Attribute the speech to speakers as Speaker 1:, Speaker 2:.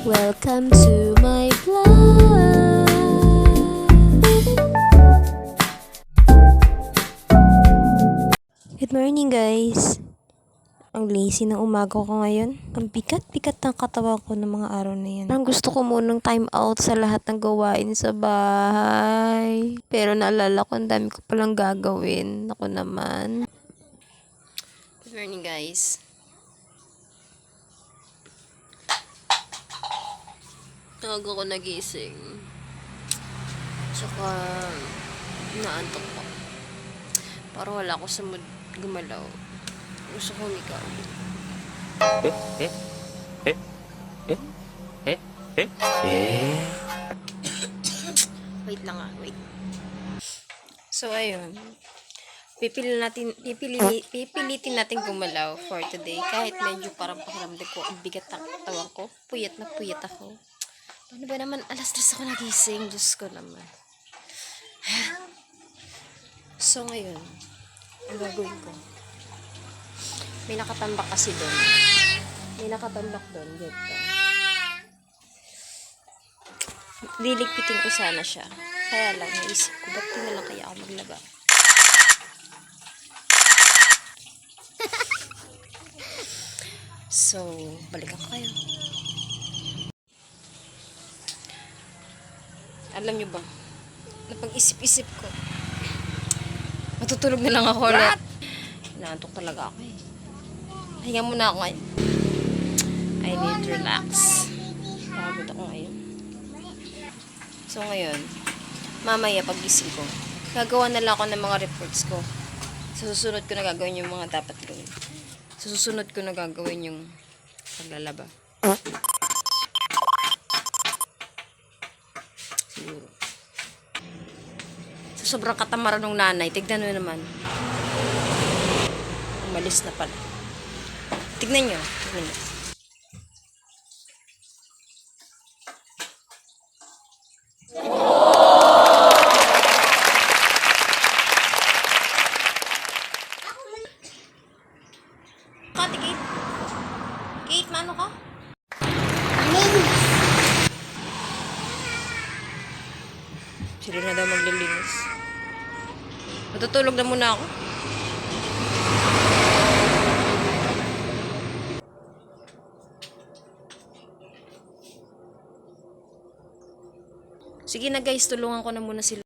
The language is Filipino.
Speaker 1: Welcome to my vlog. Good morning guys. Ang lazy ng umaga ko ngayon. Ang bigat-bigat ng katawan ko ng mga araw na yan. Parang gusto ko munang time out sa lahat ng gawain sa bahay. Pero naalala ko, ang dami ko palang gagawin. Ako naman. Good morning guys. Aga ko nagising. Tsaka, naantok ko. Parang wala ako sa mood gumalaw. Gusto ko humiga ulit. Wait lang ah, wait. So, ayun. Pipilitin natin gumalaw for today. Kahit medyo parang pakiramdam ko, ang bigat ng katawan ko. Puyat na puyat ako. Ano ba naman, alas 3 ako nagising. Diyos ko naman. So, ngayon, ang gagawin ko. May nakatambak kasi doon. May nakatambak doon. Get ka. Liligpitin ko sana siya. Kaya lang, naisip ko, ba't di na lang kaya ako maglaba? So, balikan ko kayo. Alam nyo ba, napag-isip-isip ko, matutulog na lang ako ulit. Naantok talaga ako eh. Hinga muna ako ngayon. I need to relax. Pagod ako ngayon. So ngayon, mamaya pag-gising ko, gagawa na lang ako ng mga reports ko. Sa susunod ko na gagawin yung mga dapat gawin. Sa susunod ko na gagawin yung paglalaba. Siguro. Sa sobrang katamaran ng nanay, tignan nyo naman. Umalis na pala. Tignan nyo. Tignan nyo. Kati, Kate. Kate, mano ka? Sila na daw maglilinis. Matutulog na muna ako. Sige na guys, tulungan ko na muna sila.